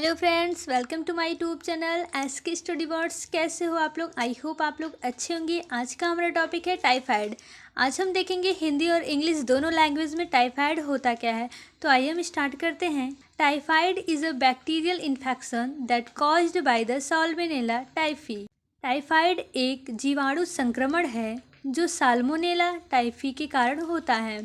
Hello friends, welcome to my YouTube channel SK study words. कैसे हो आप लोग? आई होप आप लोग अच्छे होंगे। आज का हमारा टॉपिक है टाइफाइड। आज हम देखेंगे हिंदी और इंग्लिश दोनों लैंग्वेज में टाइफाइड होता क्या है। तो आइए हम स्टार्ट करते हैं। Typhoid is a bacterial infection that caused by the salmonella typhi. Typhoid एक जीवाणु संक्रमण है जो साल्मोनेला टाइफी के कारण होता है।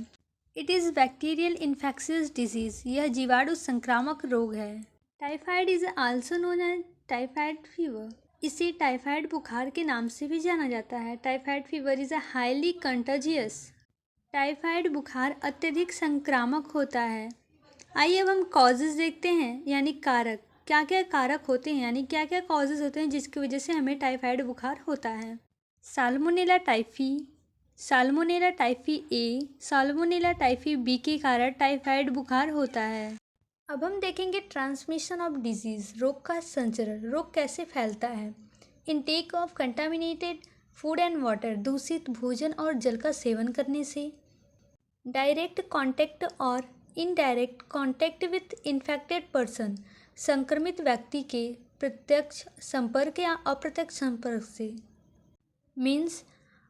It is bacterial infectious disease. यह जीवाणु संक्रामक रोग है। Typhoid is also known as typhoid fever. इसे टाइफाइड बुखार के नाम से भी जाना जाता है। Typhoid fever is a highly contagious. Typhoid बुखार अत्यधिक संक्रामक होता है। आइए अब हम कॉजेज़ देखते हैं, यानी कारक। क्या क्या कारक होते हैं, यानी क्या क्या कॉजेज़ होते हैं जिसकी वजह से हमें टाइफाइड बुखार होता है। साल्मोनेला टाइफी, साल्मोनेला टाइफी ए, साल्मोनेला टाइफी बी के कारण टाइफाइड बुखार होता है। अब हम देखेंगे ट्रांसमिशन ऑफ डिजीज़, रोग का संचरण। रोग कैसे फैलता है। Intake of contaminated food and water, दूषित भोजन और जल का सेवन करने से। डायरेक्ट कांटेक्ट और indirect contact with infected person, संक्रमित व्यक्ति के प्रत्यक्ष संपर्क या अप्रत्यक्ष संपर्क से। मीन्स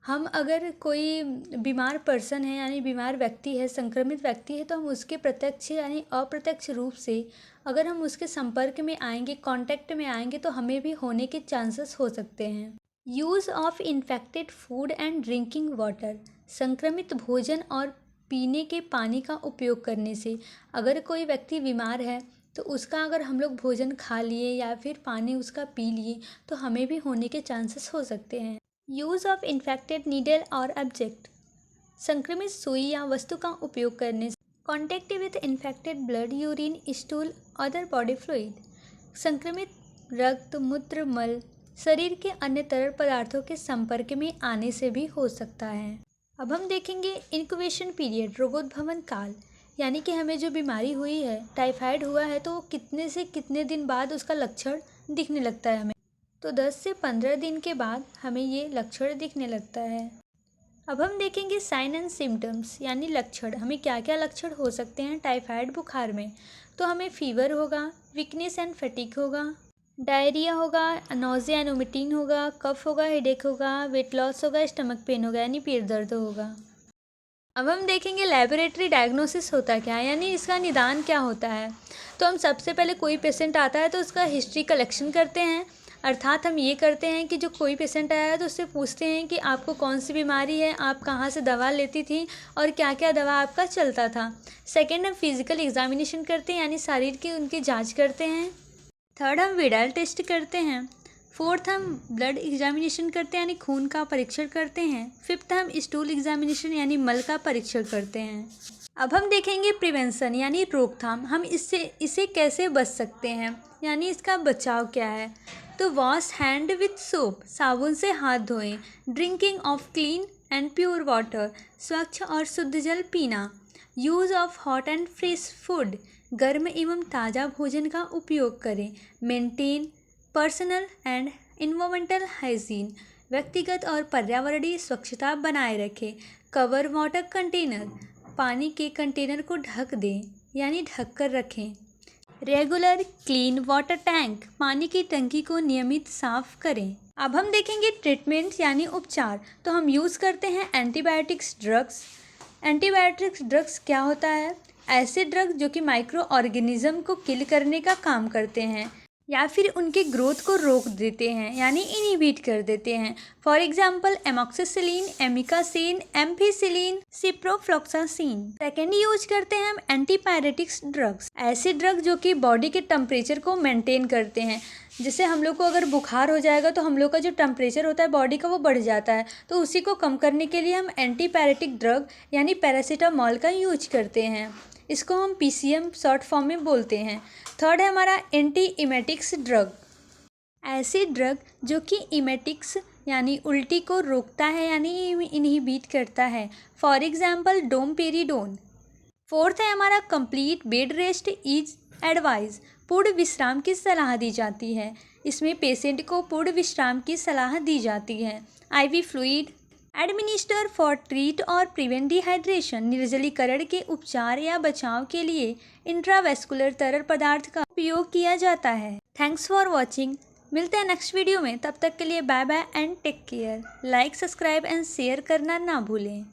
हम अगर कोई बीमार पर्सन है, यानी बीमार व्यक्ति है, संक्रमित व्यक्ति है, तो हम उसके प्रत्यक्ष यानी अप्रत्यक्ष रूप से अगर हम उसके संपर्क में आएंगे, कांटेक्ट में आएंगे, तो हमें भी होने के चांसेस हो सकते हैं। Use of infected food and drinking water, संक्रमित भोजन और पीने के पानी का उपयोग करने से। अगर कोई व्यक्ति बीमार है तो उसका अगर हम लोग भोजन खा लिए या फिर पानी उसका पी लिए तो हमें भी होने के चांसेस हो सकते हैं। यूज़ ऑफ इन्फेक्टेड नीडल और ऑब्जेक्ट, संक्रमित सुई या वस्तु का उपयोग करने से। Contact with infected blood, urine, stool, other body fluid, संक्रमित रक्त, मूत्र, मल शरीर के अन्य तरल पदार्थों के संपर्क में आने से भी हो सकता है। अब हम देखेंगे इंक्यूबेशन पीरियड, रोगोद्भवन काल, यानी कि हमें जो बीमारी हुई है, टाइफाइड हुआ है, तो कितने से कितने दिन बाद उसका लक्षण दिखने लगता है हमें। तो 10 से 15 दिन के बाद हमें ये लक्षण दिखने लगता है। अब हम देखेंगे साइन एंड सिम्टम्स, यानी लक्षण। हमें क्या क्या लक्षण हो सकते हैं टाइफाइड बुखार में। तो हमें फीवर होगा, वीकनेस एंड फटीग होगा, डायरिया होगा, नोज़िया एंड वोमिटिंग होगा, कफ होगा, हेडेक होगा, वेट लॉस होगा, स्टमक पेन होगा, यानी पेट दर्द होगा। अब हम देखेंगे लेबोरेटरी डायग्नोसिस होता क्या है, यानी इसका निदान क्या होता है। तो हम सबसे पहले कोई पेशेंट आता है तो उसका हिस्ट्री कलेक्शन करते हैं। अर्थात हम ये करते हैं कि जो कोई पेशेंट आया है तो उससे पूछते हैं कि आपको कौन सी बीमारी है, आप कहाँ से दवा लेती थी और क्या क्या दवा आपका चलता था। सेकेंड, हम फिजिकल एग्जामिनेशन करते हैं, यानी शरीर की उनकी जांच करते हैं। थर्ड, हम विडाल टेस्ट करते हैं। फोर्थ, हम ब्लड एग्जामिनेशन करते हैं, यानी खून का परीक्षण करते हैं। फिफ्थ, हम स्टूल एग्जामिनेशन यानी मल का परीक्षण करते हैं। अब हम देखेंगे प्रिवेंशन, यानी रोकथाम। हम इसे कैसे बच सकते हैं, यानी इसका बचाव क्या है। तो वॉश हैंड विथ सोप, साबुन से हाथ धोएं। Drinking of clean and pure water, स्वच्छ और शुद्ध जल पीना। Use of hot and fresh food, गर्म एवं ताज़ा भोजन का उपयोग करें। Maintain personal and environmental hygiene, व्यक्तिगत और पर्यावरणीय स्वच्छता बनाए रखें। कवर वाटर कंटेनर, पानी के कंटेनर को ढक दें, यानी ढक कर रखें। रेगुलर क्लीन वाटर टैंक, पानी की टंकी को नियमित साफ करें। अब हम देखेंगे ट्रीटमेंट यानी उपचार। तो हम यूज़ करते हैं एंटीबायोटिक्स ड्रग्स। एंटीबायोटिक्स ड्रग्स क्या होता है? ऐसे ड्रग्स जो कि माइक्रो ऑर्गेनिज्म को किल करने का काम करते हैं या फिर उनके ग्रोथ को रोक देते हैं, यानी इनहिबिट कर देते हैं। For example amoxicillin, amikacin, ampicillin, ciprofloxacin. Second, use करते हैं हम एंटीपायरेटिक्स ड्रग्स। ऐसे ड्रग जो कि बॉडी के टेम्परेचर को मेंटेन करते हैं। जैसे हम लोग को अगर बुखार हो जाएगा तो हम लोग का जो टेम्परेचर होता है बॉडी का वो बढ़ जाता है, तो उसी को कम करने के लिए हम एंटीपायरेटिक ड्रग यानी पैरासीटामॉल का यूज करते हैं। इसको हम PCM शॉर्ट फॉर्म में बोलते हैं। थर्ड है हमारा एंटी इमेटिक्स ड्रग। ऐसे ड्रग जो कि इमेटिक्स यानी उल्टी को रोकता है, यानी इनहिबिट करता है। For example domperidone. फोर्थ है हमारा complete bed rest is advise, पूर्ण विश्राम की सलाह दी जाती है। इसमें पेशेंट को पूर्ण विश्राम की सलाह दी जाती है। IV fluid, administer for treat और प्रिवेंट डिहाइड्रेशन, निर्जलीकरण के उपचार या बचाव के लिए इंट्रावेस्कुलर तरल पदार्थ का उपयोग किया जाता है। Thanks for watching. मिलते हैं नेक्स्ट वीडियो में, तब तक के लिए bye bye and take care. Like, subscribe and share करना ना भूलें।